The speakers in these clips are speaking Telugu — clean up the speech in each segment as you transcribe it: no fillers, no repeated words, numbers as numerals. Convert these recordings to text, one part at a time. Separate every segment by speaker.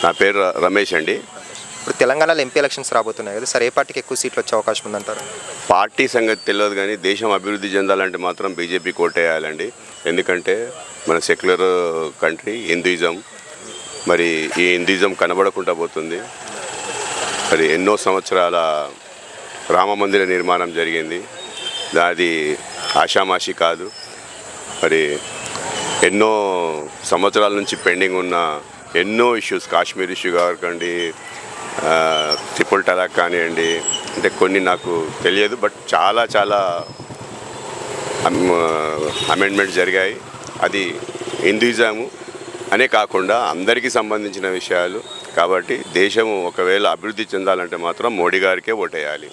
Speaker 1: నా పేరు రమేష్ అండి.
Speaker 2: ఇప్పుడు తెలంగాణలో ఎంపీ ఎలక్షన్స్ రాబోతున్నాయి కదా సార్, ఏ పార్టీకి ఎక్కువ సీట్లు వచ్చే అవకాశం ఉందంటారు?
Speaker 1: పార్టీ సంగతి తెలియదు కానీ దేశం అభివృద్ధి చెందాలంటే మాత్రం బీజేపీ కోటేయాలండి. ఎందుకంటే మన సెక్యులర్ కంట్రీ, హిందూయిజం, మరి ఈ హిందూయిజం కనబడకుండా పోతుంది. మరి ఎన్నో సంవత్సరాల రామ మందిర నిర్మాణం జరిగింది, అది ఆషామాషి కాదు. మరి ఎన్నో సంవత్సరాల నుంచి పెండింగ్ ఉన్న ఎన్నో ఇష్యూస్, కాశ్మీర్ ఇష్యూ కాకండి, ట్రిపుల్ తలాక్ కానివ్వండి, అంటే కొన్ని నాకు తెలియదు, బట్ చాలా చాలా అమెండ్మెంట్స్ జరిగాయి. అది హిందూయిజము అనే కాకుండా అందరికీ సంబంధించిన విషయాలు. కాబట్టి దేశము ఒకవేళ అభివృద్ధి చెందాలంటే మాత్రం మోడీ గారికే ఓటేయాలి.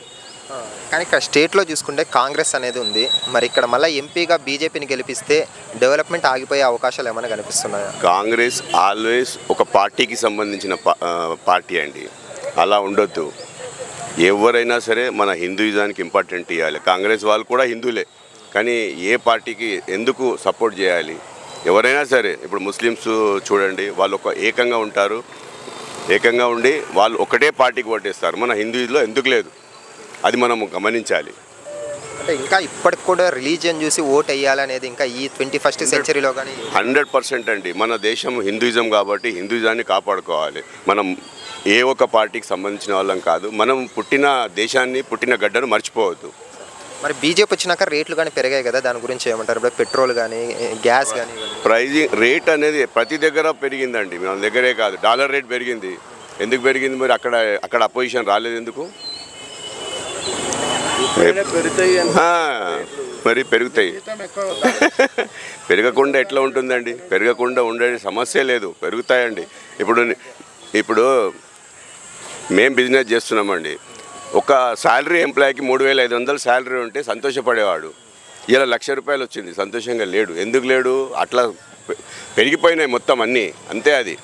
Speaker 2: కానీ ఇక్కడ స్టేట్లో చూసుకుంటే కాంగ్రెస్ అనేది ఉంది, మరి ఇక్కడ మళ్ళీ ఎంపీగా బీజేపీని గెలిపిస్తే డెవలప్మెంట్ ఆగిపోయే అవకాశాలు ఏమైనా కనిపిస్తున్నాయా?
Speaker 1: కాంగ్రెస్ ఆల్వేస్ ఒక పార్టీకి సంబంధించిన పార్టీ అండి, అలా ఉండొద్దు. ఎవరైనా సరే మన హిందూయిజానికి ఇంపార్టెంట్ ఇవ్వాలి. కాంగ్రెస్ వాళ్ళు కూడా హిందువులే, కానీ ఏ పార్టీకి ఎందుకు సపోర్ట్ చేయాలి? ఎవరైనా సరే, ఇప్పుడు ముస్లిమ్స్ చూడండి, వాళ్ళు ఒక ఏకంగా ఉంటారు, ఏకంగా ఉండి వాళ్ళు ఒకటే పార్టీకి ఓటేస్తారు. మన హిందూయిజంలో ఎందుకు లేదు? అది మనం గమనించాలి.
Speaker 2: అంటే ఇంకా ఇప్పటికి కూడా రిలీజియన్ చూసి ఓట్ వేయాలనేది ఇంకా ఈ 21st సెంచరీలో కానీ
Speaker 1: 100% అండి. మన దేశం హిందూయిజం కాబట్టి హిందూయిజాన్ని కాపాడుకోవాలి. మనం ఏ ఒక్క పార్టీకి సంబంధించిన వాళ్ళం కాదు. మనం పుట్టిన దేశాన్ని, పుట్టిన గడ్డను మర్చిపోవద్దు.
Speaker 2: మరి బీజేపీ వచ్చినాక రేట్లు కానీ పెరిగాయి కదా, దాని గురించి ఏమంటారు? ఇప్పుడు పెట్రోల్ కానీ, గ్యాస్ కానీ,
Speaker 1: ప్రైజింగ్ రేట్ అనేది ప్రతి దగ్గర పెరిగిందండి. మన దగ్గరే కాదు, డాలర్ రేట్ పెరిగింది. ఎందుకు పెరిగింది? మరి అక్కడ అపోజిషన్ రాలేదు ఎందుకు? మరి పెరుగుతాయి. పెరగకుండా ఎట్లా ఉంటుందండి? పెరగకుండా ఉండే సమస్య లేదు, పెరుగుతాయండి. ఇప్పుడు మేము బిజినెస్ చేస్తున్నామండి. ఒక శాలరీ ఎంప్లాయీకి 3,500 శాలరీ ఉంటే సంతోషపడేవాడు. ఇలా ₹1,00,000 వచ్చింది, సంతోషంగా లేడు. ఎందుకు లేడు? అట్లా పెరిగిపోయినాయి మొత్తం అన్నీ, అంతే. అది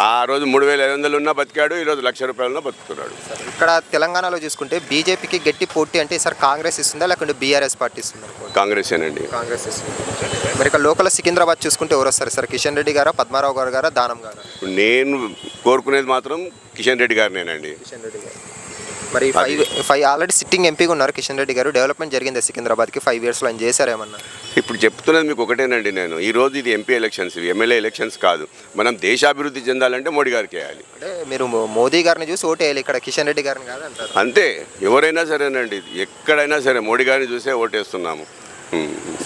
Speaker 1: ఆ రోజు 3,500 ఉన్నా బతికాడు, ఈరోజు ₹1,00,000 ఉన్నా బతుకుతున్నాడు.
Speaker 2: ఇక్కడ తెలంగాణలో చూసుకుంటే బీజేపీకి గట్టి పోటీ అంటే సార్ కాంగ్రెస్ ఇస్తుందా లేకుంటే బీఆర్ఎస్ పార్టీ ఇస్తుందా?
Speaker 1: కాంగ్రెసేనండి.
Speaker 2: కాంగ్రెస్ ఇస్తుంది. మరి ఇక్కడ లోకల్ సికింద్రాబాద్ చూసుకుంటే ఎవరు వస్తారు సార్? కిషన్ రెడ్డి గారా, పద్మారావు గారా, దానం గారా?
Speaker 1: నేను కోరుకునేది మాత్రం కిషన్ రెడ్డి గారినేనండి.
Speaker 2: కిషన్ రెడ్డి గారు మరి ఆల్రెడీ సిట్టింగ్ ఎంపీగా ఉన్నారు కిషన్ రెడ్డి గారు. డెవలప్మెంట్ జరిగింది సికింద్రాబాద్కి 5 yearsలో, ఆయన చేశారేమన్నా?
Speaker 1: ఇప్పుడు చెప్తున్నది మీకు ఒకటేనండి నేను. ఈరోజు ఇది ఎంపీ ఎలక్షన్స్, ఇవి ఎమ్మెల్యే ఎలక్షన్స్ కాదు. మనం దేశాభివృద్ధి చెందాలంటే మోడీ గారికి వేయాలి.
Speaker 2: అంటే మీరు మోదీ గారిని చూసి ఓటు వేయాలి, ఇక్కడ కిషన్ రెడ్డి గారిని కాదు అంటారు?
Speaker 1: అంతే, ఎవరైనా సరేనండి, ఎక్కడైనా సరే మోడీ గారిని చూసే ఓటేస్తున్నాము.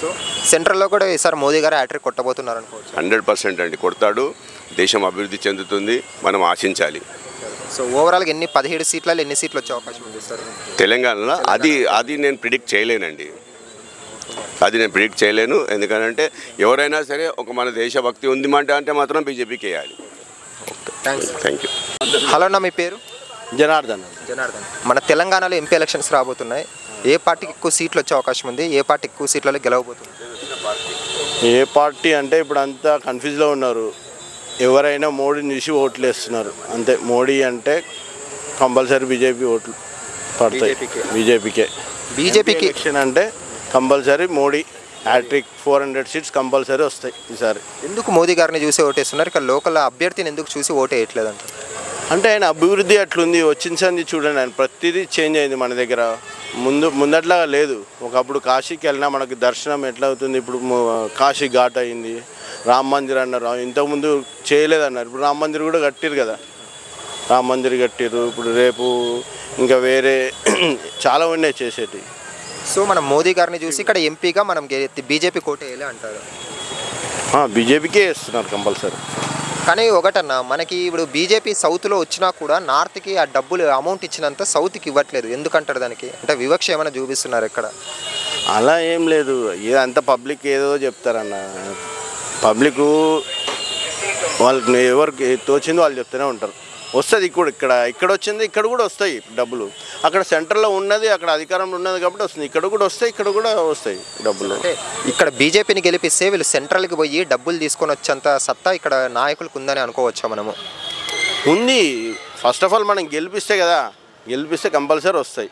Speaker 2: సో సెంట్రల్లో కూడా ఈసారి మోదీ గారు హ్యాట్రిక్ కొట్టబోతున్నారు అనుకోవచ్చు.
Speaker 1: 100% అండి, కొడతాడు. దేశం అభివృద్ధి చెందుతుంది, మనం ఆశించాలి.
Speaker 2: సో ఓవరాల్గా 17 సీట్లలో ఎన్ని సీట్లు వచ్చే అవకాశం ఉంది సార్
Speaker 1: తెలంగాణలో? అది నేను ప్రిడిక్ట్ చేయలేనండి. ఎందుకంటే ఎవరైనా సరే ఒక మన దేశభక్తి ఉంది అంటే మాత్రం బీజేపీకి వేయాలి. Thank you.
Speaker 2: హలో అన్న, మీ పేరు?
Speaker 3: జనార్దన్.
Speaker 2: మన తెలంగాణలో ఎంపీ ఎలక్షన్స్ రాబోతున్నాయి. ఏ పార్టీకి ఎక్కువ సీట్లు వచ్చే అవకాశం ఉంది? ఏ పార్టీ ఎక్కువ సీట్లలో గెలవబోతుంది?
Speaker 3: ఏ పార్టీ అంటే ఇప్పుడు అంతా కన్ఫ్యూజ్లో ఉన్నారు. ఎవరైనా మోడీని చూసి ఓట్లు వేస్తున్నారు అంతే. మోడీ అంటే కంపల్సరీ బీజేపీ ఓట్లు పడతాయి. బీజేపీకి ఎలక్షన్ అంటే compulsory Modi hat trick 400 seats compulsory వస్తాయి ఈసారి.
Speaker 2: ఎందుకు మోదీ గారిని చూసి ఓటేస్తున్నారు? ఇక్కడ లోకల్ అభ్యర్థిని ఎందుకు చూసి ఓటు వేయట్లేదు అంటారు?
Speaker 3: అంటే ఆయన అభివృద్ధి అట్లుంది, వచ్చింది చూడండి. ఆయన ప్రతిదీ చేంజ్ అయింది మన దగ్గర. ముందట్లాగా లేదు. ఒకప్పుడు కాశీకి వెళ్ళినా మనకి దర్శనం ఎట్లా అవుతుంది, ఇప్పుడు కాశీ ఘాట్ అయింది. రామ మందిర్ అన్నారు, ఇంతకుముందు చేయలేదన్నారు, ఇప్పుడు రామ మందిర్ కూడా కట్టిరు కదా. రామ మందిర్ కట్టిరు. ఇప్పుడు రేపు ఇంకా వేరే చాలా ఉన్నాయి చేసేటి.
Speaker 2: సో మనం మోదీ గారిని చూసి ఇక్కడ ఎంపీగా మనం బీజేపీ కోట వేయాలి అంటారు?
Speaker 3: బీజేపీకే వేస్తున్నారు కంపల్సరీ.
Speaker 2: కానీ ఒకటన్నా, మనకి ఇప్పుడు బీజేపీ సౌత్లో వచ్చినా కూడా నార్త్కి ఆ డబ్బులు అమౌంట్ ఇచ్చినంత సౌత్కి ఇవ్వట్లేదు. ఎందుకంటారు దానికి? అంటే వివక్ష ఏమైనా చూపిస్తున్నారు ఇక్కడ?
Speaker 3: అలా ఏం లేదు, ఏదంతా పబ్లిక్ ఏదో చెప్తారన్న. పబ్లిక్ వాళ్ళకి ఎవరికి తోచిందో వాళ్ళు చెప్తూనే ఉంటారు. వస్తుంది ఇక్కడ వచ్చింది, ఇక్కడ కూడా వస్తాయి డబ్బులు. అక్కడ సెంటర్లో ఉన్నది, అక్కడ అధికారంలో ఉన్నది కాబట్టి వస్తుంది. ఇక్కడ కూడా వస్తాయి, ఇక్కడ కూడా వస్తాయి డబ్బులు.
Speaker 2: అంటే ఇక్కడ బీజేపీని గెలిపిస్తే వీళ్ళు సెంట్రల్కి పోయి డబ్బులు తీసుకొని వచ్చేంత సత్తా ఇక్కడ నాయకులకు ఉందని అనుకోవచ్చా మనము?
Speaker 3: ఉంది. ఫస్ట్ ఆఫ్ ఆల్ మనం గెలిపిస్తే కదా, గెలిపిస్తే కంపల్సరీ వస్తాయి.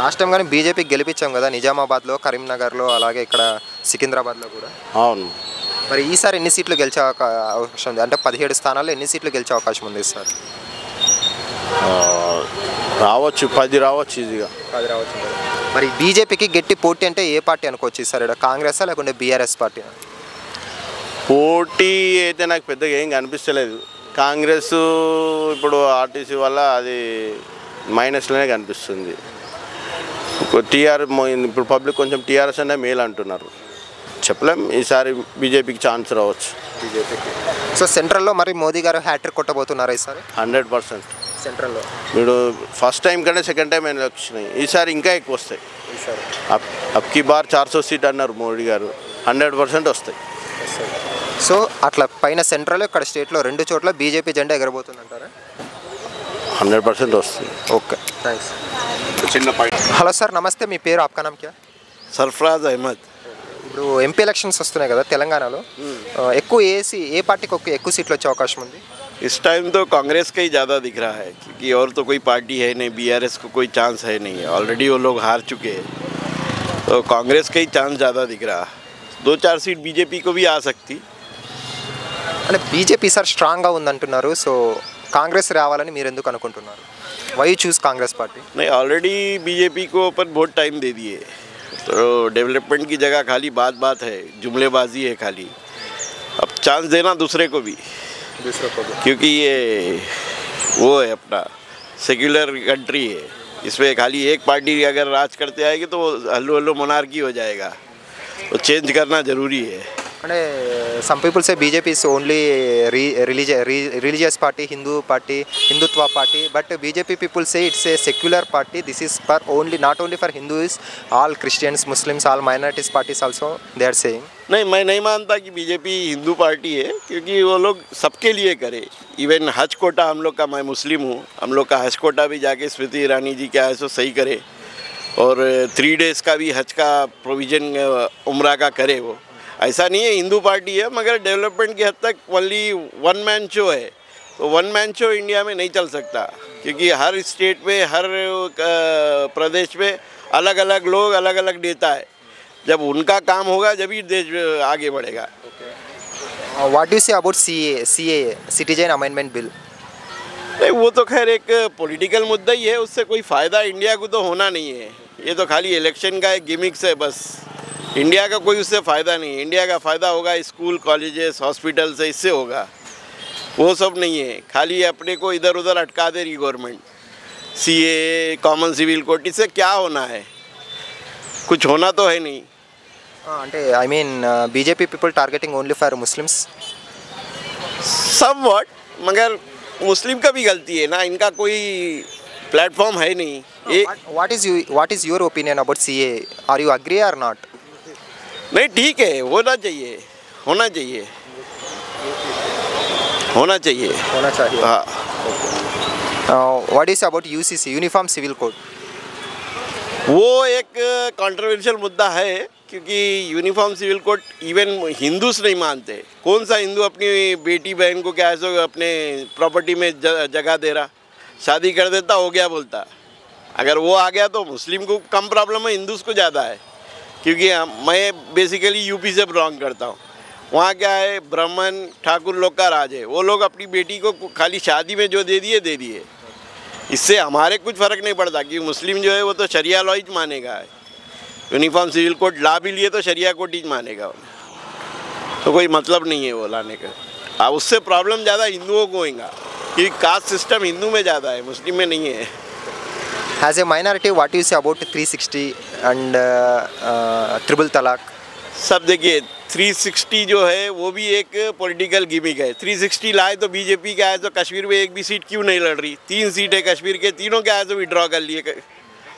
Speaker 2: లాస్ట్ టైం కానీ బీజేపీకి గెలిపించాం కదా, నిజామాబాద్లో, కరీంనగర్లో, అలాగే ఇక్కడ సికింద్రాబాద్లో కూడా.
Speaker 3: అవును.
Speaker 2: మరి ఈసారి ఎన్ని సీట్లు గెలిచే అవకాశం ఉంది? అంటే 17 స్థానాల్లో ఎన్ని సీట్లు గెలిచే అవకాశం ఉంది సార్?
Speaker 3: రావచ్చు 10 రావచ్చు ఈజీగా.
Speaker 2: 10 రావచ్చు. మరి బీజేపీకి గట్టి పోటీ అంటే ఏ పార్టీ అనుకోవచ్చు సార్? ఇక్కడ కాంగ్రెస్ లేకుంటే బీఆర్ఎస్ పార్టీ?
Speaker 3: పోటీ అయితే నాకు పెద్దగా ఏం కనిపిస్తలేదు. కాంగ్రెస్ ఇప్పుడు ఆర్టీసీ వల్ల అది మైనస్లోనే కనిపిస్తుంది. ఇప్పుడు పబ్లిక్ కొంచెం టీఆర్ఎస్ అనే మేలు అంటున్నారు. చెప్పలేం, ఈసారి బీజేపీకి ఛాన్స్ రావచ్చు.
Speaker 2: బీజేపీకి. సో సెంట్రల్లో మరి మోదీ గారు హ్యాట్రిక్ కొట్టబోతున్నారా ఈసారి?
Speaker 3: 100%.
Speaker 2: సెంట్రల్లో
Speaker 3: మీరు ఫస్ట్ టైం కంటే సెకండ్ టైం అయినా వచ్చినాయి, ఈసారి ఇంకా ఎక్కువ వస్తాయి. అబ్కి బార్ 400 సీట్ అన్నారు మోడీ గారు, 100% వస్తాయి.
Speaker 2: సో అట్లా పైన సెంట్రల్ ఇక్కడ స్టేట్లో 2 చోట్ల బీజేపీ జెండా ఎగరబోతుంది అంటారా?
Speaker 3: 100% వస్తుంది.
Speaker 2: Okay, thanks.
Speaker 1: చిన్న పాయింట్.
Speaker 2: హలో సార్, నమస్తే. మీ పేరు ఆప్కా నామ్ క్యా?
Speaker 3: సర్ఫరాజ్ అహ్మద్.
Speaker 2: ఇప్పుడు ఎంపీ ఎలక్షన్స్ వస్తున్నాయి కదా తెలంగాణలో, ఎక్కువ ఏ పార్టీకి ఎక్కువ సీట్లు వచ్చే అవకాశం ఉంది?
Speaker 4: इस टाइम तो कांग्रेस का ही ज़्यादा दिख रहा है, क्योंकि और तो कोई पार्टी है नहीं, बीआरएस को कोई चांस है नहीं है, ऑलरेडी वो लोग हार चुके हैं, तो कांग्रेस का ही चांस ज़्यादा दिख रहा है. 2-4 सीट बीजेपी को भी आ सकती.
Speaker 2: అంటే బీజేపీ సార్ స్ట్రాంగ్గా ఉందంటున్నారు, సో కాంగ్రెస్ రావాలని మీరు ఎందుకు అనుకుంటున్నారు? Why choose Congress party?
Speaker 4: नहीं, ऑलरेडी बीजेपी को अपन बहुत टाइम दे दिए, तो डेवलपमेंट की जगह खाली बात है, जुमलेबाजी है खाली. अब चांस देना दूसरे को भी,
Speaker 2: दूसरों को भी,
Speaker 4: क्योंकि ये वो है अपना सेक्युलर कंट्री है, इसमें खाली एक पार्टी अगर राज करते आएगी तो हल्लो हल्लो मोनार्की हो जाएगा, तो चेंज करना ज़रूरी है.
Speaker 2: అంటే some people say BJP is only religious party, Hindutva party, but BJP people say it's a secular party. This is for only not only for Hindus, all Christians, Muslims, all minorities parties also they are saying.
Speaker 4: नहीं, मैं नहीं मानता कि बीजेपी हिंदू पार्टी है, क्योंकि वो लोग सबके लिए करे. इवन हज कोटा हम लोग का, मैं मुस्लिम हूँ, हम लोग का हज कोटा भी जाके स्मृति ईरानी जी क्या है सो सही करे, और 3 डेज़ का भी हज का प्रोविज़न उम्रा का करे. वो ऐसा नहीं है हिंदू पार्टी है, मगर डेवलपमेंट की हद तक ओनली वन मैन शो है. तो वन मैन शो इंडिया में नहीं चल सकता, क्योंकि हर स्टेट में, हर प्रदेश में अलग अलग लोग, अलग अलग नेता है. जब उनका काम होगा जब ही देश आगे बढ़ेगा.
Speaker 2: What do you say about CA citizen amendment bill?
Speaker 4: नहीं, वो तो खैर एक पॉलिटिकल मुद्दा ही है, उससे कोई फ़ायदा इंडिया को तो होना नहीं है. ये तो खाली इलेक्शन का एक गिमिक्स है बस. इंडिया का कोई उससे फ़ायदा नहीं है. इंडिया का फ़ायदा होगा स्कूल, कॉलेजेस, हॉस्पिटल से, इससे होगा. वो सब नहीं है, खाली अपने को इधर उधर अटका दे रही government. CA, common civil code, इससे क्या होना है? कुछ होना तो है नहीं.
Speaker 2: అంటే I mean BJP people targeting only for Muslims.
Speaker 4: सब वॉट, मगर मुस्लिम का भी गलती है ना, इनका कोई प्लेटफॉर्म है नहीं. ये
Speaker 2: what is your opinion about C? A are अग्री और नॉट?
Speaker 4: नहीं, ठीक है, होना चाहिए, होना चाहिए, होना चाहिए,
Speaker 2: होना चाहिए.
Speaker 4: हाँ.
Speaker 2: What is about UCC, uniform civil code?
Speaker 4: वो एक कंट्रोवर्शियल मुद्दा है, क्योंकि uniform civil code even Hindus नहीं मानते. कौन सा हिंदू अपनी बेटी बहन को क्या है सो अपने प्रॉपर्टी में जगह दे रहा, शादी कर देता, हो गया बोलता. अगर वो आ गया तो मुस्लिम को कम प्रॉब्लम है, हिंदूस को ज़्यादा है. क्योंकि मैं बेसिकली यूपी से बिलोंग करता हूँ. वहाँ क्या है, ब्राह्मण ठाकुर लोग का राज है. वो लोग अपनी बेटी को खाली शादी में जो दे दिए. इससे हमारे कुछ फ़र्क नहीं पड़ता, क्योंकि मुस्लिम जो है वो तो शरिया लॉ ही मानेगा. यूनिफॉर्म सिविल कोड ला भी लिए तो शरिया कोड ही मानेगा, तो कोई मतलब नहीं है वो लाने का. अब उससे प्रॉब्लम ज़्यादा हिंदुओं को होगा, क्योंकि कास्ट सिस्टम हिंदू में ज़्यादा है, मुस्लिम में नहीं है.
Speaker 2: As a minority, what do you say about 360 and triple तलाक?
Speaker 4: सब देखिए, 360 जो है वो भी एक पॉलिटिकल गिमिक है. 360 लाए तो बीजेपी क्या है तो कश्मीर में एक भी सीट क्यों नहीं लड़ रही? 3 सीट है कश्मीर के, तीनों क्या है तो विड्रॉ कर लिए.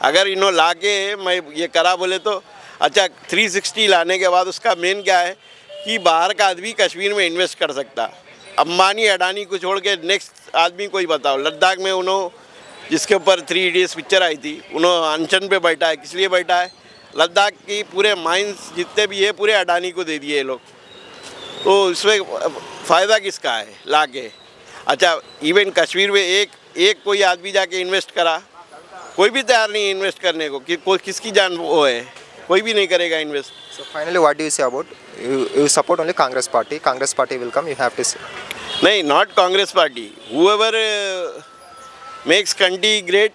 Speaker 4: अगर इन्हों ला के मैं ये करा बोले तो अच्छा, 360 लाने के बाद उसका मेन क्या है कि बाहर का आदमी कश्मीर में इन्वेस्ट कर सकता. अंबानी अडानी को छोड़ के नेक्स्ट आदमी कोई बताओ. लद्दाख में उन्होंने, जिसके ऊपर 3 इडियट्स पिक्चर आई थी, उन्होंने अनशन पे बैठा है. किस लिए बैठा है? लद्दाख की पूरे माइंस जितने भी है पूरे अडानी को दे दिए ये लोग. तो इसमें फ़ायदा किसका है ला के? अच्छा, इवन कश्मीर में एक कोई आदमी जाके इन्वेस्ट करा, कोई भी तैयार नहीं इन्वेस्ट करने को, कि कोई किसकी जान वो है, कोई भी नहीं करेगा invest.
Speaker 2: So finally, what do you say about you support only Congress party will come, you have to say.
Speaker 4: नहीं, not Congress party, whoever makes country great,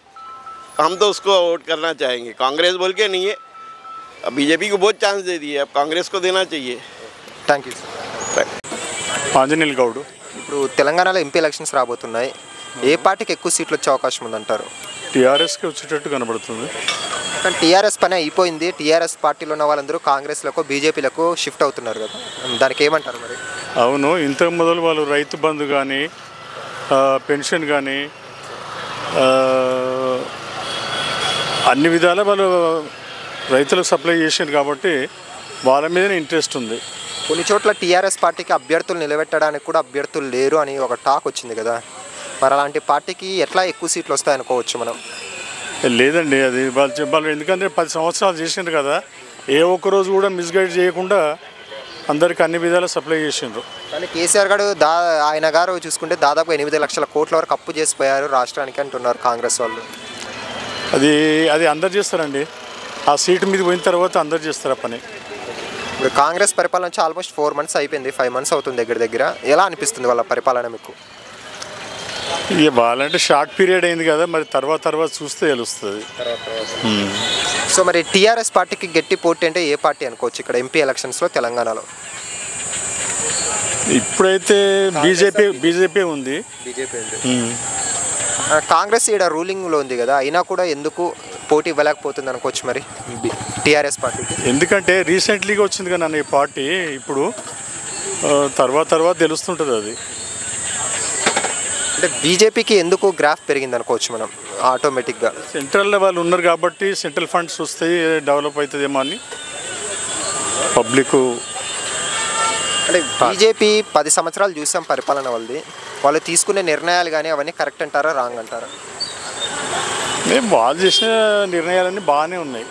Speaker 4: हम तो उसको वोट करना चाहेंगे। कांग्रेस बोल के नहीं है, अब बीजेपी को बहुत चांस दे दिए, अब कांग्रेस को देना चाहिए।
Speaker 2: Thank you sir.
Speaker 5: Anjaneyulu Goud.
Speaker 2: ఇప్పుడు తెలంగాణలో ఎంపీ ఎలక్షన్స్ రాబోతున్నాయి, ఏ పార్టీకి ఎక్కువ సీట్లు వచ్చే అవకాశం ఉందంటారు?
Speaker 5: టీఆర్ఎస్కి వచ్చేటట్టు కనబడుతుంది.
Speaker 2: కానీ టీఆర్ఎస్ పని అయిపోయింది, టీఆర్ఎస్ పార్టీలో ఉన్న వాళ్ళందరూ కాంగ్రెస్లకు బీజేపీలకు షిఫ్ట్ అవుతున్నారు కదా, దానికి ఏమంటారు మరి?
Speaker 5: అవును, ఇంతకు మొదలు వాళ్ళు రైతు బంధు కానీ పెన్షన్ కానీ అన్ని విధాల వాళ్ళు రైతులకు సప్లై చేసారు కాబట్టి వాళ్ళ మీదనే ఇంట్రెస్ట్ ఉంది.
Speaker 2: కొన్ని చోట్ల టీఆర్ఎస్ పార్టీకి అభ్యర్థులు నిలబెట్టడానికి కూడా అభ్యర్థులు లేరు అని ఒక టాక్ వచ్చింది కదా, మరి అలాంటి పార్టీకి ఎట్లా ఎక్కువ సీట్లు వస్తాయనుకోవచ్చు మనం?
Speaker 5: లేదండి, అది వాళ్ళు ఎందుకంటే 10 సంవత్సరాలు చేసిండ్రు కదా, ఏ ఒక్కరోజు కూడా మిస్గైడ్ చేయకుండా అందరికి అన్ని విధాలు సప్లై చేసిండ్రు.
Speaker 2: కానీ కేసీఆర్ గారు ఆయన గారు చూసుకుంటే దాదాపు 8 లక్షల కోట్ల వరకు అప్పు చేసిపోయారు రాష్ట్రానికి అంటున్నారు కాంగ్రెస్ వాళ్ళు.
Speaker 5: అది అందరు చేస్తారండి, ఆ సీటు మీద పోయిన తర్వాత అందరు చేస్తారు ఆ పని.
Speaker 2: ఇప్పుడు కాంగ్రెస్ పరిపాలన వచ్చి ఆల్మోస్ట్ 4 months అయిపోయింది, 5 months అవుతుంది దగ్గర. ఎలా అనిపిస్తుంది వాళ్ళ పరిపాలన మీకు?
Speaker 5: ఇక వాళ్ళంటే షార్ట్ పీరియడ్ అయింది కదా, మరి తర్వాత చూస్తే తెలుస్తుంది.
Speaker 2: సో మరి టీఆర్ఎస్ పార్టీకి గట్టి పోటీ అంటే ఏ పార్టీ అనుకోవచ్చు ఇక్కడ ఎంపీ ఎలక్షన్స్లో తెలంగాణలో?
Speaker 5: ఇప్పుడైతే బీజేపీ ఉంది.
Speaker 2: కాంగ్రెస్ ఇక్కడ రూలింగ్లో ఉంది కదా, అయినా కూడా ఎందుకు పోటీ ఇవ్వలేకపోతుంది అనుకోవచ్చు మరి టీఆర్ఎస్ పార్టీకి?
Speaker 5: ఎందుకంటే రీసెంట్లీగా వచ్చింది కదా ఈ పార్టీ, ఇప్పుడు తర్వాత తెలుస్తుంటుంది అది.
Speaker 2: అంటే బీజేపీకి ఎందుకు గ్రాఫ్ పెరిగింది అనుకోవచ్చు మనం ఆటోమేటిక్గా?
Speaker 5: సెంట్రల్ వాళ్ళు ఉన్నారు కాబట్టి సెంట్రల్ ఫండ్స్ వస్తాయి, డెవలప్ అవుతుందేమో అని పబ్లిక్.
Speaker 2: అంటే బీజేపీ 10 సంవత్సరాలు చూసాం పరిపాలన వాళ్ళది, వాళ్ళు తీసుకునే నిర్ణయాలు కానీ అవన్నీ కరెక్ట్ అంటారా రాంగ్ అంటారా?
Speaker 5: వాళ్ళు చేసిన నిర్ణయాలన్నీ బాగానే ఉన్నాయి,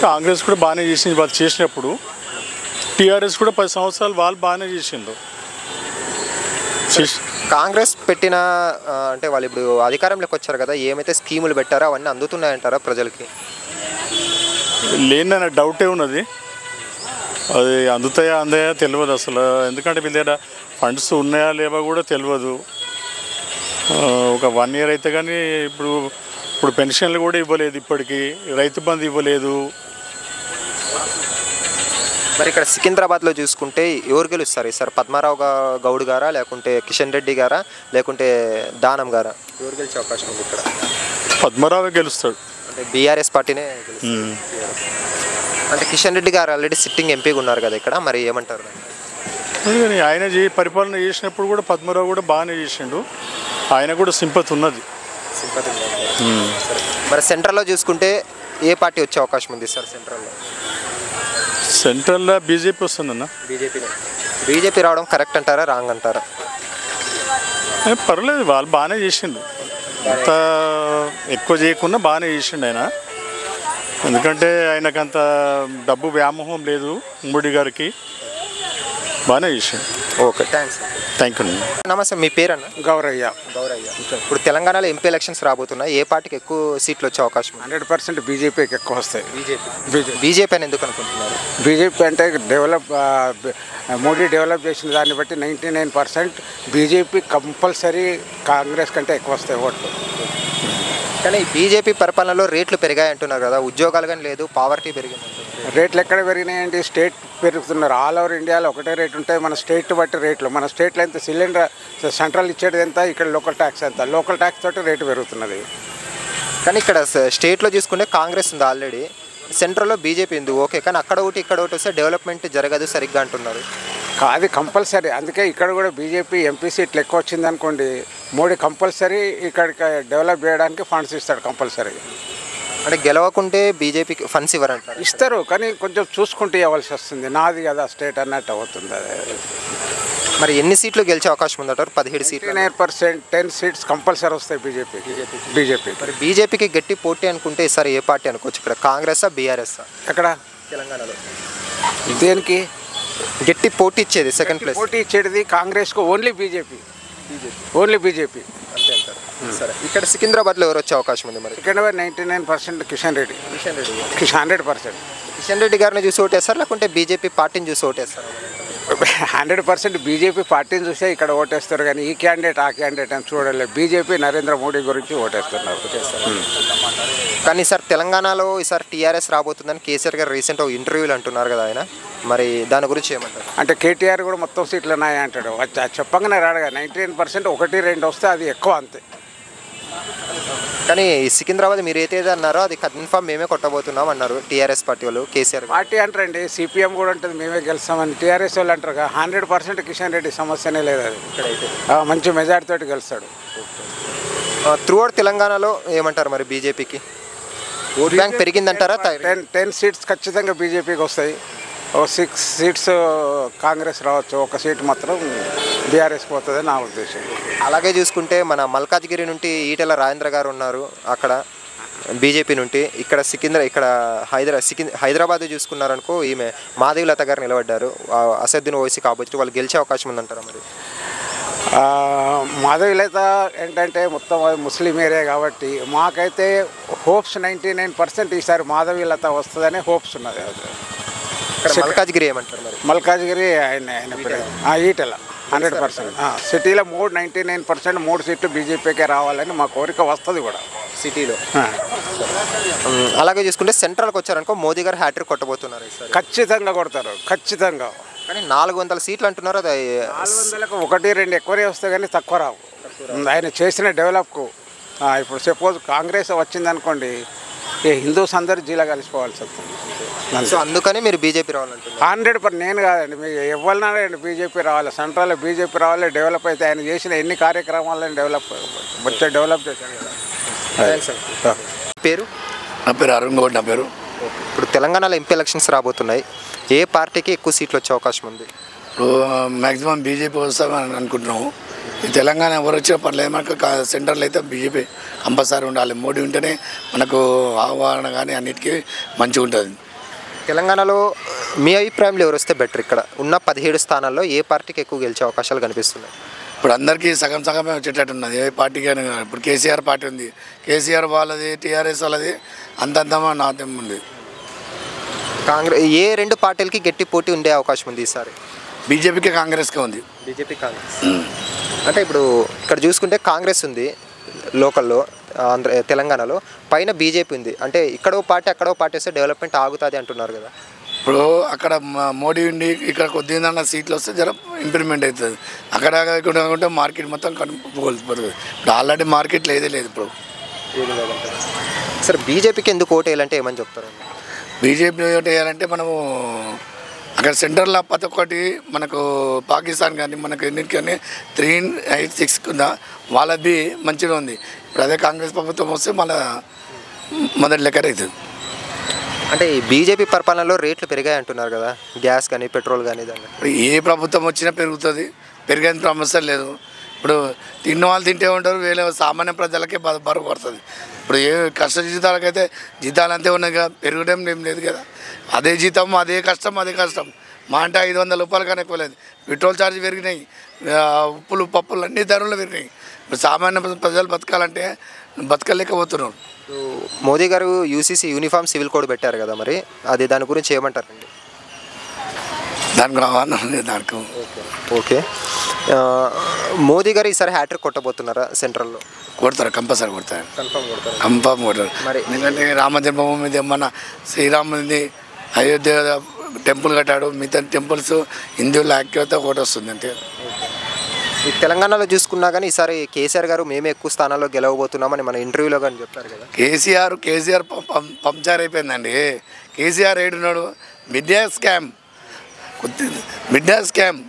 Speaker 5: కాంగ్రెస్ కూడా బాగానే చేసింది వాళ్ళు చేసినప్పుడు. టీఆర్ఎస్ కూడా 10 సంవత్సరాలు వాళ్ళు బాగానే చేసిండ్రు.
Speaker 2: కాంగ్రెస్ పెట్టిన అంటే వాళ్ళు ఇప్పుడు అధికారంలోకి వచ్చారు కదా, ఏమైతే స్కీములు పెట్టారో అవన్నీ అందుతున్నాయంటారా ప్రజలకి?
Speaker 5: లేదన్న డౌటే ఉన్నది, అది అందుతాయా అందాయా తెలియదు అసలు. ఎందుకంటే వీళ్ళ దగ్గర ఫండ్స్ ఉన్నాయా లేవా కూడా తెలియదు. ఒక 1 year అయితే కానీ ఇప్పుడు పెన్షన్లు కూడా ఇవ్వలేదు, ఇప్పటికీ రైతు బంధు ఇవ్వలేదు.
Speaker 2: మరి ఇక్కడ సికింద్రాబాద్లో చూసుకుంటే ఎవరు గెలుస్తారు ఈసారి? పద్మారావు గౌడ్ గారా, లేకుంటే కిషన్ రెడ్డి గారా, లేకుంటే దానం గారా? ఎవరు గెలిచే అవకాశం ఉంది ఇక్కడ?
Speaker 5: పద్మారావు గెలుస్తాడు,
Speaker 2: అంటే బీఆర్ఎస్ పార్టీనే గెలుస్తుంది. అంటే కిషన్ రెడ్డి గారు ఆల్రెడీ సిట్టింగ్ ఎంపీగా ఉన్నారు కదా ఇక్కడ, మరి ఏమంటారు?
Speaker 5: ఆయన పరిపాలన చేసినప్పుడు కూడా పద్మారావు కూడా బాగానే చేసిండు, ఆయన కూడా సింపతి ఉన్నది.
Speaker 2: మరి సెంట్రల్లో చూసుకుంటే ఏ పార్టీ వచ్చే అవకాశం ఉంది సార్
Speaker 5: సెంట్రల్లో బీజేపీ వస్తుందన్న.
Speaker 2: బీజేపీ రావడం కరెక్ట్ అంటారా రాంగ్ అంటారా?
Speaker 5: పర్లేదు, వాళ్ళు బాగానే చేసిండు, అంత ఎక్కువ చేయకుండా బాగానే చేసిండు ఆయన. ఎందుకంటే ఆయనకంత డబ్బు వ్యామోహం లేదు, మోడీ గారికి బాగానే చేసిండు.
Speaker 2: Okay, thank you. నమస్తే, మీ పేరు అన్న?
Speaker 6: గౌరయ్య.
Speaker 2: ఇప్పుడు తెలంగాణలో ఎంపీ ఎలక్షన్స్ రాబోతున్నాయి, ఏ పార్టీకి ఎక్కువ సీట్లు వచ్చే అవకాశం?
Speaker 6: 100% బీజేపీకి ఎక్కువ వస్తాయి.
Speaker 2: బీజేపీ అని ఎందుకు అనుకుంటున్నారు?
Speaker 6: బీజేపీ అంటే మోడీ డెవలప్ చేసిన దాన్ని బట్టి 99% బీజేపీ కంపల్సరీ కాంగ్రెస్ కంటే ఎక్కువ వస్తాయి ఓట్లు.
Speaker 2: కానీ బీజేపీ పరిపాలనలో రేట్లు పెరిగాయి అంటున్నారు కదా, ఉద్యోగాలు కానీ లేదు, పావర్టీ పెరిగింది.
Speaker 6: రేట్లు ఎక్కడ పెరిగినాయండి? స్టేట్ పెరుగుతున్నారు. ఆల్ ఓవర్ ఇండియాలో ఒకటే రేట్ ఉంటాయి, మన స్టేట్ బట్టి రేట్లు. మన స్టేట్లో ఎంత సిలిండర్ సెంట్రల్ ఇచ్చేది ఎంత, ఇక్కడ లోకల్ ట్యాక్స్ ఎంత, లోకల్ ట్యాక్స్ తోటి రేటు పెరుగుతున్నది.
Speaker 2: కానీ ఇక్కడ స్టేట్లో చూసుకుంటే కాంగ్రెస్ ఉంది ఆల్రెడీ, సెంట్రల్లో బీజేపీ ఉంది. ఓకే, కానీ అక్కడ ఒకటి ఇక్కడ ఒకటి వస్తే డెవలప్మెంట్ జరగదు సరిగ్గా అంటున్నారు.
Speaker 6: అది కంపల్సరీ, అందుకే ఇక్కడ కూడా బీజేపీ ఎంపీ సీట్లు ఎక్కువ వచ్చింది అనుకోండి, మోడీ కంపల్సరీ ఇక్కడికి డెవలప్ చేయడానికి ఫండ్స్ ఇస్తాడు కంపల్సరీ.
Speaker 2: అంటే గెలవకుంటే బీజేపీకి ఫండ్స్ ఇవ్వరంటారు?
Speaker 6: ఇస్తారు, కానీ కొంచెం చూసుకుంటూ ఇవ్వాల్సి వస్తుంది. నాది కదా స్టేట్ అన్నట్టు అవుతుంది. అదే
Speaker 2: మరి ఎన్ని సీట్లు గెలిచే అవకాశం ఉందంటారు? 17 సీట్లు.
Speaker 6: 9%, 10 seats కంపల్సరీ వస్తాయి బీజేపీ.
Speaker 2: మరి బీజేపీకి గట్టి పోటీ అనుకుంటే ఈసారి ఏ పార్టీ అనుకోవచ్చు ఇక్కడ? కాంగ్రెసా బీఆర్ఎస్ఆ?
Speaker 6: ఎక్కడ
Speaker 2: తెలంగాణలో
Speaker 6: దేనికి
Speaker 2: గట్టి పోటీ ఇచ్చేది? సెకండ్ ప్లేస్
Speaker 6: పోటీ ఇచ్చేది కాంగ్రెస్కు ఓన్లీ బీజేపీ
Speaker 2: అంతే అంటారు. సరే, ఇక్కడ సికింద్రాబాద్లో ఎవరు వచ్చే అవకాశం ఉంది మరి?
Speaker 6: ఇక్కడ 99% కిషన్ రెడ్డి 100%.
Speaker 2: కిషన్ రెడ్డి గారిని చూసి ఓటేస్తారు లేకుంటే బీజేపీ పార్టీని చూసి ఓటేస్తారు?
Speaker 6: 100% బీజేపీ పార్టీని చూసే ఇక్కడ ఓటేస్తారు, కానీ ఈ క్యాండిడేట్ ఆ క్యాండిడేట్ అని చూడలేదు. బీజేపీ నరేంద్ర మోడీ గురించి ఓటేస్తున్నారు.
Speaker 2: కానీ సార్ తెలంగాణలో ఈసారి టీఆర్ఎస్ రాబోతుందని కేసీఆర్ గారు రీసెంట్ ఒక ఇంటర్వ్యూలు అంటున్నారు కదా ఆయన, మరి దాని గురించి ఏమంటారు?
Speaker 6: అంటే కేటీఆర్ కూడా మొత్తం సీట్లు ఉన్నాయి అంటాడు. చెప్పగానే రాడుగా 99% 1-2 వస్తే అది ఎక్కువ అంతే.
Speaker 2: కానీ సికింద్రాబాద్ మీరు ఏదైతే అన్నారో అది కన్ఫర్మ్ మేమే కొట్టబోతున్నాం అన్నారు టీఆర్ఎస్ పార్టీ వాళ్ళు. కేసీఆర్
Speaker 6: పార్టీ అంటారండి, సిపిఎం కూడా ఉంటుంది మేమే గెలుస్తామని. టీఆర్ఎస్ వాళ్ళు అంటారు 100% కిషన్ రెడ్డి సమస్యనే లేదు, అది
Speaker 2: ఇక్కడైతే
Speaker 6: మంచి మెజార్టీ తోటి గెలుస్తాడు.
Speaker 2: త్రూఅవుట్ తెలంగాణలో ఏమంటారు మరి బీజేపీకి ఓట్ బ్యాంక్ పెరిగిందంటారా?
Speaker 6: 10 సీట్స్ ఖచ్చితంగా బీజేపీకి వస్తాయి. 6 సీట్స్ కాంగ్రెస్ రావచ్చు, 1 సీట్ మాత్రం బీఆర్ఎస్ పోతుందని నా ఉద్దేశం.
Speaker 2: అలాగే చూసుకుంటే మన మల్కాజ్గిరి నుండి ఈటెల రాజేంద్ర గారు ఉన్నారు అక్కడ బీజేపీ నుండి. ఇక్కడ ఇక్కడ హైదరాబాద్ చూసుకున్నారనుకో ఈమె మాధవీలత గారు నిలబడ్డారు. అసదుద్దీన్ ఓవైసీ కాబట్టి వాళ్ళు గెలిచే అవకాశం ఉందంటారా మరి?
Speaker 6: మాధవీలత ఏంటంటే మొత్తం ముస్లిం ఏరియా కాబట్టి మాకైతే హోప్స్ 99% ఈసారి మాధవీలత వస్తుందని హోప్స్ ఉన్నది.
Speaker 2: మల్కాజ్గిరి ఏమంటారు మరి?
Speaker 6: మల్కాజ్గిరి ఆయన ఈటెల 100%. సిటీలో 99% 3 సీట్లు బీజేపీకే రావాలని మా కోరిక వస్తుంది కూడా
Speaker 2: సిటీలో. అలాగే చూసుకుంటే సెంట్రల్కి వచ్చారనుకో మోదీ గారు హ్యాట్రిక్ కొట్టబోతున్నారు.
Speaker 6: ఖచ్చితంగా కొడతారు, ఖచ్చితంగా.
Speaker 2: కానీ 400 సీట్లు అంటున్నారు. అది
Speaker 6: 400కు 1-2 ఎక్కువనే వస్తాయి కానీ తక్కువ రావు. ఆయన చేసిన డెవలప్కు ఇప్పుడు సపోజ్ కాంగ్రెస్ వచ్చిందనుకోండి, ఈ హిందూస్ అందరూ జీలా కలిసిపోవాల్సి వస్తుంది.
Speaker 2: సో అందుకని మీరు బీజేపీ రావాలంటున్నారు?
Speaker 6: 100% నేను కాదండి, మీకు ఎవరినా బీజేపీ రావాలి, సెంట్రల్లో బీజేపీ రావాలి. డెవలప్ అయితే ఆయన చేసిన ఎన్ని కార్యక్రమాలను వచ్చే డెవలప్ చేశారు కదా.
Speaker 2: పేరు?
Speaker 7: నా పేరు అరుణ్ గౌడ్. నా పేరు.
Speaker 2: ఇప్పుడు తెలంగాణలో ఎంపీ ఎలక్షన్స్ రాబోతున్నాయి. ఏ పార్టీకి ఎక్కువ సీట్లు వచ్చే అవకాశం ఉంది?
Speaker 7: ఇప్పుడు మ్యాక్సిమం బీజేపీ వస్తామని అనుకుంటున్నాము. ఈ తెలంగాణ ఎవరు వచ్చినా పర్లేదు, మనకు సెంటర్లో అయితే బీజేపీ కంపల్సరీ ఉండాలి. మోడీ ఉంటేనే మనకు ఆహ్వాన కానీ అన్నిటికీ మంచిగా ఉంటుంది.
Speaker 2: తెలంగాణలో మీ అభిప్రాయంలో ఎవరు వస్తే బెటర్? ఇక్కడ ఉన్న 17 స్థానాల్లో ఏ పార్టీకి ఎక్కువ గెలిచే అవకాశాలు కనిపిస్తున్నాయి?
Speaker 7: ఇప్పుడు అందరికీ సగం సగమే వచ్చేటట్టు ఉన్నది. ఏ పార్టీకి అయినా ఇప్పుడు కేసీఆర్ పార్టీ ఉంది, కేసీఆర్ వాళ్ళది, టీఆర్ఎస్ వాళ్ళది అంతంతమా నాతం ఉంది.
Speaker 2: కాంగ్రెస్ ఏ 2 పార్టీలకి గట్టి పోటీ ఉండే అవకాశం ఉంది ఈసారి?
Speaker 7: బీజేపీకి కాంగ్రెస్కే ఉంది.
Speaker 2: బీజేపీ కాంగ్రెస్ అంటే ఇప్పుడు ఇక్కడ చూసుకుంటే కాంగ్రెస్ ఉంది లోకల్లో, తెలంగాణలో పైన బీజేపీ ఉంది. అంటే ఇక్కడో పార్టీ అక్కడో పార్టీ వస్తే డెవలప్మెంట్ ఆగుతుంది అంటున్నారు కదా.
Speaker 7: ఇప్పుడు అక్కడ మోడీ ఉండి ఇక్కడ కొద్దిగా సీట్లు వస్తే జర ఇంప్రూవ్మెంట్ అవుతుంది. అక్కడ కాకుండా మార్కెట్ మొత్తం కనుకోల్పోతుంది. ఇప్పుడు ఆల్రెడీ మార్కెట్ లేదే లేదు ఇప్పుడు.
Speaker 2: సరే బీజేపీకి ఎందుకు ఓటు వేయాలంటే ఏమని చెప్తారు?
Speaker 7: బీజేపీ ఓటు వేయాలంటే మనము అక్కడ సెంటర్లో ప్రతి ఒక్కటి మనకు పాకిస్తాన్ కానీ మనకు ఎన్నిటి కానీ 3-8-6 కింద వాళ్ళది మంచిగా ఉంది. ఇప్పుడు అదే కాంగ్రెస్ ప్రభుత్వం వస్తే మళ్ళీ మొదటి లెక్క అవుతుంది.
Speaker 2: అంటే ఈ బీజేపీ పరిపాలనలో రేట్లు పెరిగాయి అంటున్నారు కదా, గ్యాస్ కానీ పెట్రోల్ కానీ. దాన్ని
Speaker 7: ఏ ప్రభుత్వం వచ్చినా పెరుగుతుంది, పెరిగేంత సమస్య లేదు. ఇప్పుడు తిన్న వాళ్ళు తింటే ఉంటారు, వేరే సామాన్య ప్రజలకే బరువు పడుతుంది. ఇప్పుడు ఏ కష్ట జీతాలకైతే జీతాలు అంతే ఉన్నాయి కదా, పెరగడం ఏం లేదు కదా. అదే జీతం అదే కష్టం మా అంటే 500 రూపాయలు కానీ ఎక్కువ లేదు. పెట్రోల్ ఛార్జ్ పెరిగినాయి, ఉప్పులు పప్పులు అన్ని ధరలు పెరిగినాయి. ఇప్పుడు సామాన్య ప్రజలు బతకాలంటే బతకలేకపోతున్నారు.
Speaker 2: మోదీ గారు యూసీసీ యూనిఫామ్ సివిల్ కోడ్ పెట్టారు కదా, మరి అది దాని గురించి ఏమంటారండి?
Speaker 7: దానికి రావాలి దానికి.
Speaker 2: ఓకే, మోదీ గారు ఈసారి హ్యాట్రిక్ కొట్టబోతున్నారా సెంట్రల్లో?
Speaker 7: కొడతారు, కంపల్సరీ కొడతారు, కన్ఫర్మ్ కొడతారు. ఎందుకంటే రామ జన్మభూమి మీద ఏమన్నా శ్రీరాముని అయోధ్య టెంపుల్ కట్టాడు, మిగతా టెంపుల్స్ హిందువుల యాక్టివ్తో ఒకటి వస్తుంది అంతే.
Speaker 2: ఈ తెలంగాణలో చూసుకున్నా కానీ ఈసారి కేసీఆర్ గారు మేమే ఎక్కువ స్థానాల్లో గెలవబోతున్నామని మన ఇంటర్వ్యూలో కానీ చెప్పారు కదా.
Speaker 7: కేసీఆర్ పంచారు అయిపోయిందండి. కేసీఆర్ ఏడున్నాడు? మిడ్యా స్కామ్,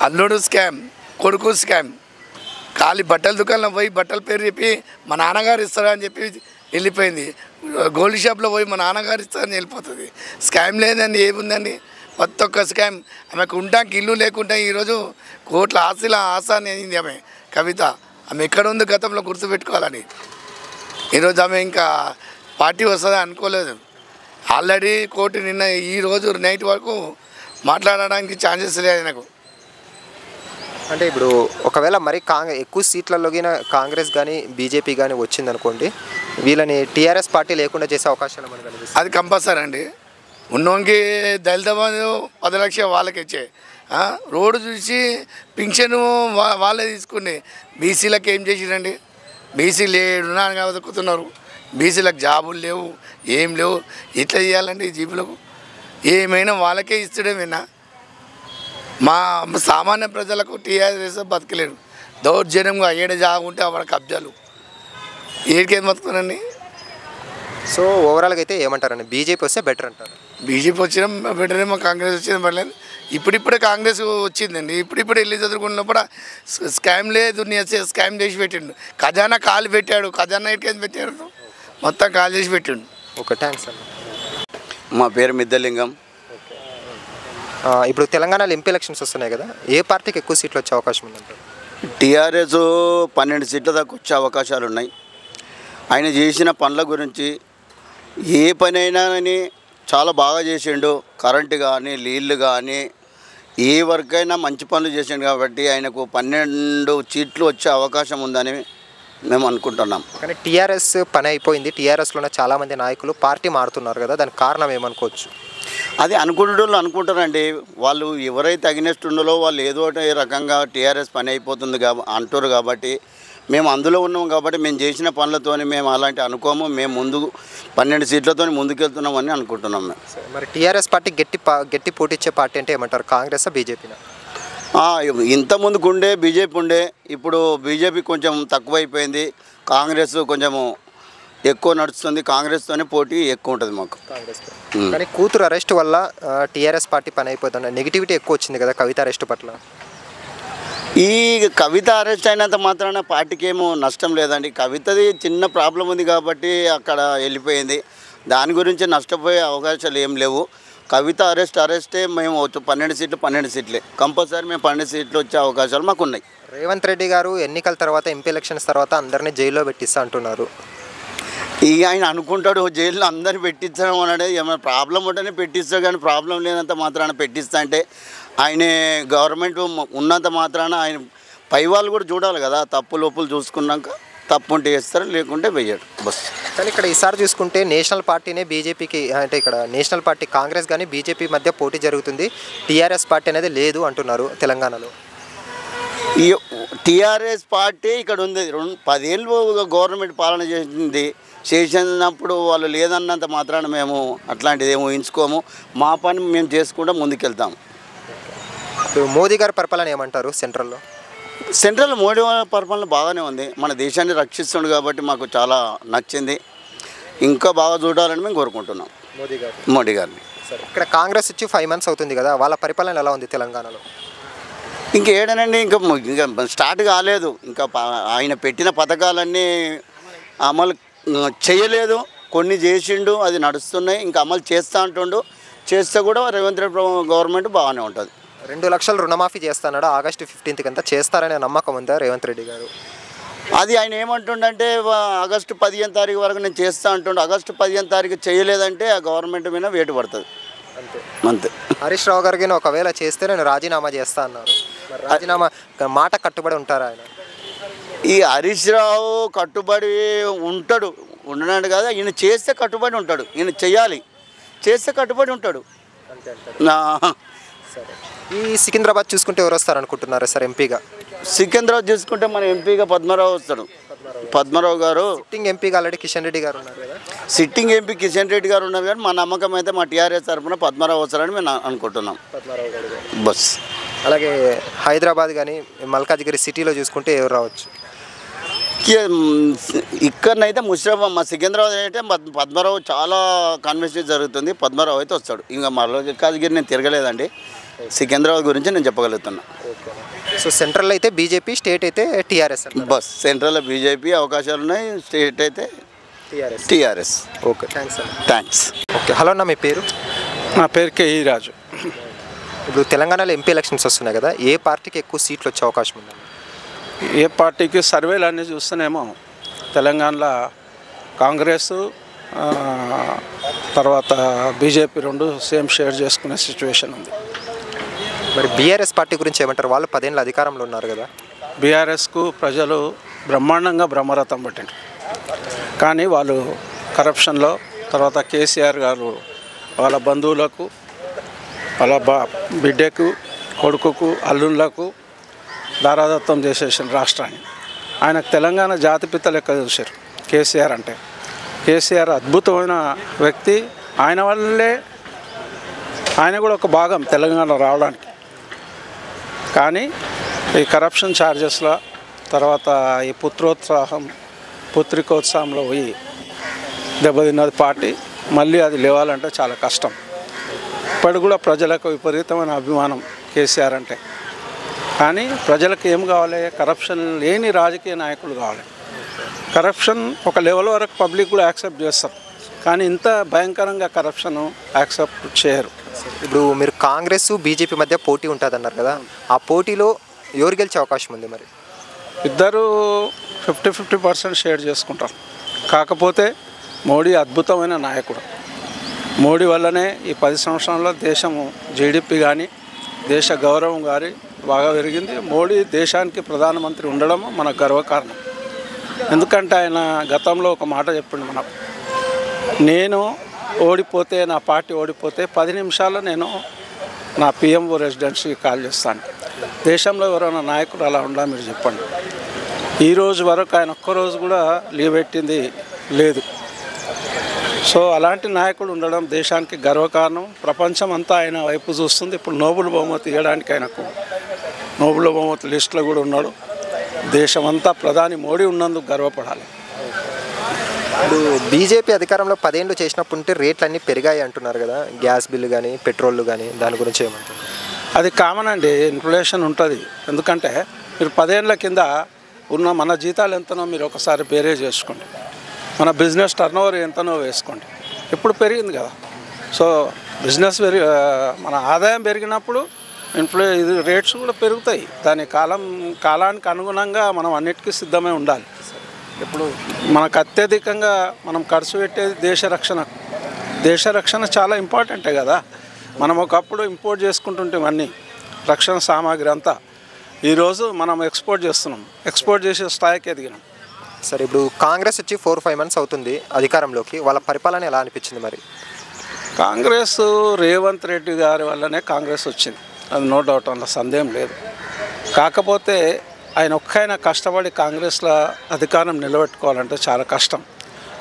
Speaker 7: అల్లుడు స్కామ్, కొడుకు స్కామ్. ఖాళీ బట్టల దుకాణంలో పోయి బట్టల పేరు చెప్పి మా నాన్నగారు ఇస్తారని చెప్పి వెళ్ళిపోయింది. గోల్డ్ షాప్లో పోయి మా నాన్నగారు ఇస్తారని వెళ్ళిపోతుంది. స్కామ్ లేదండి, ఏముందండి? ప్రతి ఒక్క స్కామ్. ఆమెకు ఉంటానికి ఇల్లు లేకుండా ఈరోజు కోట్ల ఆశ అని అయింది ఆమె కవిత. ఆమె ఎక్కడ ఉంది గతంలో గుర్తుపెట్టుకోవాలని. ఈరోజు ఆమె ఇంకా పార్టీ వస్తుందని అనుకోలేదు. ఆల్రెడీ కోర్టు నిన్న ఈరోజు నైట్ వరకు మాట్లాడడానికి ఛాన్సెస్ లేదు నాకు.
Speaker 2: అంటే ఇప్పుడు ఒకవేళ మరి ఎక్కువ సీట్లలో కాంగ్రెస్ కానీ బీజేపీ కానీ వచ్చిందనుకోండి, వీళ్ళని టీఆర్ఎస్ పార్టీ లేకుండా చేసే అవకాశాలు మనకు కనిపిస్తుంది.
Speaker 7: అది కంపల్సరీ అండి. ఉన్నోనికి దళిత బంధు 10 లక్షలు వాళ్ళకి ఇచ్చే, రోడ్డు చూసి పింఛను వాళ్ళే తీసుకుని బీసీలకు ఏం చేసిరండి? బీసీలు ఏడున్నాను బతుకుతున్నారు, బీసీలకు జాబులు లేవు, ఏం లేవు. ఎట్లా చేయాలండి జీబులకు? ఏమైనా వాళ్ళకే ఇస్తడమేనా? మా సామాన్య ప్రజలకు టీఆర్ఎస్ బతకలేరు. దౌర్జన్యంగా ఏడ జాగుంటే అక్కడ కబ్జాలు, ఏడికేం బతుకుతారండి?
Speaker 2: సో ఓవరాల్గా అయితే ఏమంటారండి, బీజేపీ వస్తే బెటర్ అంటారు?
Speaker 7: బీజేపీ వచ్చినా బెటరేమో, కాంగ్రెస్ వచ్చినా పర్లేదు. ఇప్పుడిప్పుడే కాంగ్రెస్ వచ్చిందండి. ఇప్పుడిప్పుడు వెళ్ళి చదువుకున్నప్పుడు స్కామ్లే దునియా స్కామ్ చేసి పెట్టిండు. ఖజానా కాలు పెట్టాడు, ఖజానా ఎటుకేసి పెట్టాడు, మొత్తం కాలు చేసి పెట్టిండు.
Speaker 2: ఓకే, థ్యాంక్స్ అన్న.
Speaker 8: మా పేరు మిద్దలింగం.
Speaker 2: ఇప్పుడు తెలంగాణలో ఎంపీ ఎలక్షన్స్ వస్తున్నాయి కదా, ఏ పార్టీకి ఎక్కువ సీట్లు వచ్చే అవకాశం ఉందంటారు?
Speaker 8: టీఆర్ఎస్ 12 సీట్ల దాకా వచ్చే అవకాశాలు ఉన్నాయి. ఆయన చేసిన పనుల గురించి ఏ పని అయినా కానీ చాలా బాగా చేసిండు. కరెంటు కానీ, నీళ్ళు కానీ, ఏ వర్క్ అయినా మంచి పనులు చేసిండు. కాబట్టి ఆయనకు 12 సీట్లు వచ్చే అవకాశం ఉందని మేము అనుకుంటున్నాం.
Speaker 2: కానీ టీఆర్ఎస్ పని అయిపోయింది, టీఆర్ఎస్లో ఉన్న చాలామంది నాయకులు పార్టీ మారుతున్నారు కదా, దానికి కారణం ఏమనుకోవచ్చు?
Speaker 8: అది అనుకునేటోళ్ళు అనుకుంటారండి. వాళ్ళు ఎవరైతే అగ్నెస్ట్ ఉండలో వాళ్ళు ఏదో రకంగా టీఆర్ఎస్ పని అయిపోతుంది అంటారు. కాబట్టి మేము అందులో ఉన్నాం. కాబట్టి మేము చేసిన పనులతో మేము అలాంటి అనుకోము. మేము ముందు 12 సీట్లతో ముందుకెళ్తున్నామని అనుకుంటున్నాం మేము.
Speaker 2: మరి టీఆర్ఎస్ పార్టీ గట్టి పోటీ ఇచ్చే పార్టీ అంటే ఏమంటారు, కాంగ్రెస్ బీజేపీనా?
Speaker 8: ఇంతకుముందుకు ఉండే బీజేపీ ఉండే, ఇప్పుడు బీజేపీ కొంచెం తక్కువైపోయింది, కాంగ్రెస్ కొంచెము ఎక్కువ నడుస్తుంది. కాంగ్రెస్తోనే పోటీ ఎక్కువ ఉంటుంది మాకు.
Speaker 2: కానీ కూతురు అరెస్ట్ వల్ల టీఆర్ఎస్ పార్టీ పని అయిపోతుంది, నెగిటివిటీ ఎక్కువ వచ్చింది కదా కవిత అరెస్ట్ పట్ల.
Speaker 8: ఈ కవిత అరెస్ట్ అయినంత మాత్రాన పార్టీకి ఏమో నష్టం లేదండి. కవితది చిన్న ప్రాబ్లం ఉంది కాబట్టి అక్కడ వెళ్ళిపోయింది. దాని గురించి నష్టపోయే అవకాశాలు ఏం లేవు. కవిత అరెస్టే మేము 12 సీట్లే కంపల్సరీ మేము 12 సీట్లు వచ్చే అవకాశాలు మాకు ఉన్నాయి.
Speaker 2: రేవంత్ రెడ్డి గారు ఎన్నికల తర్వాత, ఎంపీ ఎలక్షన్స్ తర్వాత అందరినీ జైల్లో పెట్టిస్తా అంటున్నారు.
Speaker 8: ఇక ఆయన అనుకుంటాడు జైల్లో అందరిని పెట్టించడం అనేది, ఏమైనా ప్రాబ్లం ఉంటేనే పెట్టిస్తాడు. కానీ ప్రాబ్లం లేనంత మాత్రాన పెట్టిస్తా అంటే ఆయన గవర్నమెంట్ ఉన్నంత మాత్రాన ఆయన పై వాళ్ళు కూడా చూడాలి కదా. తప్పు లోపులు చూసుకున్నాక తప్పు ఉంటే చేస్తారు, లేకుంటే వెయ్యడు బస్.
Speaker 2: కానీ ఇక్కడ ఈసారి చూసుకుంటే నేషనల్ పార్టీనే బీజేపీకి, అంటే ఇక్కడ నేషనల్ పార్టీ కాంగ్రెస్ కానీ బీజేపీ మధ్య పోటీ జరుగుతుంది, టీఆర్ఎస్ పార్టీ అనేది లేదు అంటున్నారు తెలంగాణలో.
Speaker 8: ఈ టీఆర్ఎస్ పార్టీ ఇక్కడ ఉంది. 10 ఏళ్ళు గవర్నమెంట్ పాలన చేసినప్పుడు వాళ్ళు లేదన్నంత మాత్రాన మేము అట్లాంటిది ఏమో ఊహించుకోము. మా పని మేము చేసుకుంటూ ముందుకెళ్తాము.
Speaker 2: మోదీ గారి పరిపాలన ఏమంటారు సెంట్రల్లో?
Speaker 8: సెంట్రల్ మోడీ పరిపాలన బాగానే ఉంది. మన దేశాన్ని రక్షిస్తుంది కాబట్టి మాకు చాలా నచ్చింది. ఇంకా బాగా చూడాలని మేము కోరుకుంటున్నాం మోడీ గారిని.
Speaker 2: ఇక్కడ కాంగ్రెస్ వచ్చి 5 months అవుతుంది కదా, వాళ్ళ పరిపాలన ఎలా ఉంది తెలంగాణలో?
Speaker 8: ఇంకేడనండి, ఇంకా స్టార్ట్ కాలేదు. ఇంకా ఆయన పెట్టిన పథకాలన్నీ అమలు చేయలేదు. కొన్ని చేసిండు, అది నడుస్తున్నాయి. ఇంకా అమలు చేస్తూ అంటుండు. చేస్తే కూడా రేవంత్ రెడ్డి గవర్నమెంట్ బాగానే ఉంటుంది.
Speaker 2: 2 లక్షలు రుణమాఫీ చేస్తాడు August 15th కంతా, చేస్తారనే నమ్మకం ఉందా రేవంత్ రెడ్డి గారు?
Speaker 8: అది ఆయన ఏమంటుండంటే August 15వ తారీఖు వరకు నేను చేస్తా అంటుండు. August 15వ తారీఖు చేయలేదంటే ఆ గవర్నమెంట్ మీద వేటు పడుతుంది అంతే.
Speaker 2: హరీష్ రావు గారికి ఒకవేళ చేస్తే నేను రాజీనామా చేస్తా అన్నారు. రాజీనామా మాట కట్టుబడి ఉంటారా ఆయన?
Speaker 8: ఈ హరీష్ రావు కట్టుబడి ఉండడు కదా, ఈయన చేస్తే కట్టుబడి ఉంటాడు. ఈయన చేయాలి, చేస్తే కట్టుబడి ఉంటాడు.
Speaker 2: ఈ సికింద్రాబాద్ చూసుకుంటే ఎవరు వస్తారు అనుకుంటున్నారు సార్ ఎంపీగా?
Speaker 8: సికింద్రాబాద్ చూసుకుంటే మన ఎంపీగా పద్మారావు వస్తాడు. పద్మారావు గారు
Speaker 2: సిట్టింగ్ ఎంపీగా ఆల్రెడీ కిషన్ రెడ్డి గారు ఉన్నారు కదా.
Speaker 8: సిట్టింగ్ ఎంపీ కిషన్ రెడ్డి గారు ఉన్నారు. కానీ మా నమ్మకం అయితే మా టీఆర్ఎస్ తరఫున పద్మారావు వస్తారని మేము అనుకుంటున్నాం బస్.
Speaker 2: అలాగే హైదరాబాద్ కానీ మల్కాజ్గిరి సిటీలో చూసుకుంటే ఎవరు రావచ్చు?
Speaker 8: ఇక్కడనైతే ముషిరాబాద్, మా సికింద్రాబాద్ అయితే పద్మారావు చాలా కాన్వెన్సెన్స్ జరుగుతుంది. పద్మారావు అయితే వస్తాడు. ఇంకా మల్కాజ్గిరి నేను తిరగలేదండి. సికింద్రాబాద్ గురించి నేను చెప్పగలుగుతున్నా.
Speaker 2: సో సెంట్రల్ అయితే బీజేపీ, స్టేట్ అయితే టీఆర్ఎస్
Speaker 8: బస్. సెంట్రల్లో బీజేపీ అవకాశాలు ఉన్నాయి, స్టేట్ అయితే టీఆర్ఎస్.
Speaker 2: ఓకే, థ్యాంక్స్ అండి.
Speaker 8: థ్యాంక్స్.
Speaker 2: ఓకే, హలో అన్న, మీ పేరు?
Speaker 9: నా పేరు కేఈ రాజు.
Speaker 2: ఇప్పుడు తెలంగాణలో ఎంపీ ఎలక్షన్స్ వస్తున్నాయి కదా, ఏ పార్టీకి ఎక్కువ సీట్లు వచ్చే అవకాశం ఉందండి?
Speaker 9: ఏ పార్టీకి సర్వేలు అన్నీ చూస్తేనేమో తెలంగాణలో కాంగ్రెస్ తర్వాత బీజేపీ 2 సేమ్ షేర్ చేసుకునే సిచ్యువేషన్ ఉంది.
Speaker 2: మరి బీఆర్ఎస్ పార్టీ గురించి ఏమంటారు? వాళ్ళు 10 ఏళ్ళ అధికారంలో ఉన్నారు కదా.
Speaker 9: బీఆర్ఎస్కు ప్రజలు బ్రహ్మాండంగా బ్రహ్మరథం పట్టిండ్రు. కానీ వాళ్ళు కరప్షన్లో, తర్వాత కేసీఆర్ గారు వాళ్ళ బంధువులకు వాళ్ళ బిడ్డకు కొడుకుకు అల్లుళ్ళకు దారాదత్తం చేసేసిన రాష్ట్రాన్ని. ఆయనకు తెలంగాణ జాతిపిత లెక్క చూశారు కేసీఆర్ అంటే. కేసీఆర్ అద్భుతమైన వ్యక్తి. ఆయన వల్లే ఆయన కూడా ఒక భాగం తెలంగాణ రావడానికి. కానీ ఈ కరప్షన్ ఛార్జెస్లో తర్వాత ఈ పుత్రికోత్సాహంలో పోయి దెబ్బతిన్నది పార్టీ. మళ్ళీ అది లేవాలంటే చాలా కష్టం. ఇప్పటికి కూడా ప్రజలకు విపరీతమైన అభిమానం కేసీఆర్ అంటే. కానీ ప్రజలకు ఏం కావాలి? కరప్షన్ లేని రాజకీయ నాయకులు కావాలి. కరప్షన్ ఒక లెవెల్ వరకు పబ్లిక్ కూడా యాక్సెప్ట్ చేస్తారు, కానీ ఇంత భయంకరంగా కరప్షన్ యాక్సెప్ట్ చేయరు.
Speaker 2: ఇప్పుడు మీరు కాంగ్రెస్ బీజేపీ మధ్య పోటీ ఉంటుంది అన్నారు కదా, ఆ పోటీలో ఎవరు గెలిచే అవకాశం ఉంది? మరి
Speaker 9: ఇద్దరు 50-50% షేర్ చేసుకుంటారు. కాకపోతే మోడీ అద్భుతమైన నాయకుడు. మోడీ వల్లనే ఈ 10 సంవత్సరాల్లో దేశము జీడిపి కానీ దేశ గౌరవం కానీ బాగా పెరిగింది. మోడీ దేశానికి ప్రధానమంత్రి ఉండడం మన గర్వకారణం. ఎందుకంటే ఆయన గతంలో ఒక మాట చెప్పిండు మనకు, నేను ఓడిపోతే, నా పార్టీ ఓడిపోతే 10 నిమిషాల్లో నేను నా పిఎంఓ రెసిడెన్సీకి కాల్ చేస్తాను. దేశంలో ఎవరైనా నాయకుడు అలా ఉండా మీరు చెప్పండి. ఈరోజు వరకు ఆయన ఒక్కరోజు కూడా లీవ్ పెట్టింది లేదు. సో అలాంటి నాయకుడు ఉండడం దేశానికి గర్వకారణం. ప్రపంచం అంతా ఆయన వైపు చూస్తుంది. ఇప్పుడు నోబెల్ బహుమతి ఇవ్వడానికి ఆయనకు నోబెల్ బహుమతి లిస్టులో కూడా ఉన్నాడు. దేశమంతా ప్రధాని మోడీ ఉన్నందుకు గర్వపడాలి.
Speaker 2: ఇప్పుడు బీజేపీ అధికారంలో 10 ఏళ్ళు చేసినప్పుడు ఉంటే రేట్లు అన్నీ పెరిగాయి అంటున్నారు కదా, గ్యాస్ బిల్లు కానీ పెట్రోల్ కానీ, దాని గురించి ఏమంటారు?
Speaker 9: అది కామన్ అండి, ఇన్ఫ్లేషన్ ఉంటుంది. ఎందుకంటే మీరు 10 ఏళ్ళ కింద ఉన్న మన జీతాలు ఎంతనో మీరు ఒకసారి బేరే చేసుకోండి, మన బిజినెస్ టర్నోవర్ ఎంతనో వేసుకోండి. ఇప్పుడు పెరిగింది కదా. సో బిజినెస్ మన ఆదాయం పెరిగినప్పుడు ఇది రేట్స్ కూడా పెరుగుతాయి. దాని కాలానికి అనుగుణంగా మనం అన్నిటికీ సిద్ధమై ఉండాలి. ఇప్పుడు మనకు అత్యధికంగా మనం ఖర్చు పెట్టేది దేశ రక్షణ చాలా ఇంపార్టెంటే కదా. మనం ఒకప్పుడు ఇంపోర్ట్ చేసుకుంటుంటే అన్నీ రక్షణ సామాగ్రి అంతా, ఈరోజు మనం ఎక్స్పోర్ట్ చేస్తున్నాం. ఎక్స్పోర్ట్ చేసే స్థాయికి ఎదిగినాం.
Speaker 2: సరే, ఇప్పుడు కాంగ్రెస్ వచ్చి 4-5 మంత్స్ అవుతుంది అధికారంలోకి. వాళ్ళ పరిపాలన ఎలా అనిపించింది? మరి
Speaker 9: కాంగ్రెస్ రేవంత్ రెడ్డి గారి వల్లనే కాంగ్రెస్ వచ్చింది, అది నో డౌట్, అందులో సందేహం లేదు. కాకపోతే ఆయన కష్టపడి కాంగ్రెస్లో అధికారం నిలబెట్టుకోవాలంటే చాలా కష్టం.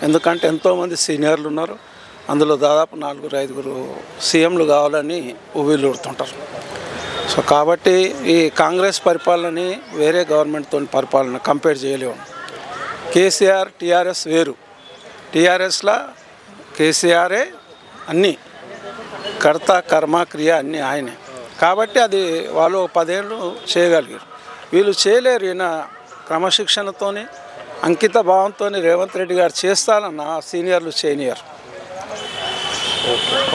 Speaker 9: ఎందుకంటే ఎంతోమంది సీనియర్లు ఉన్నారు, అందులో దాదాపు 4-5 సీఎంలు కావాలని ఉవ్విళ్ళూరుతుంటారు. సో కాబట్టి ఈ కాంగ్రెస్ పరిపాలనని వేరే గవర్నమెంట్తో పరిపాలన కంపేర్ చేయలేము. కేసీఆర్ టీఆర్ఎస్ వేరు. టీఆర్ఎస్లో కేసీఆరే అన్నీ కర్త కర్మ క్రియ అన్నీ ఆయనే. కాబట్టి అది వాళ్ళు 10 ఏళ్ళు చేయగలిగారు. వీళ్ళు చేయలేరు. ఈయన క్రమశిక్షణతోని అంకిత భావంతో రేవంత్ రెడ్డి గారు చేస్తానన్న సీనియర్లు చేయనియరు.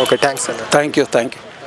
Speaker 2: ఓకే, థ్యాంక్స్ అన్న.
Speaker 9: Thank you.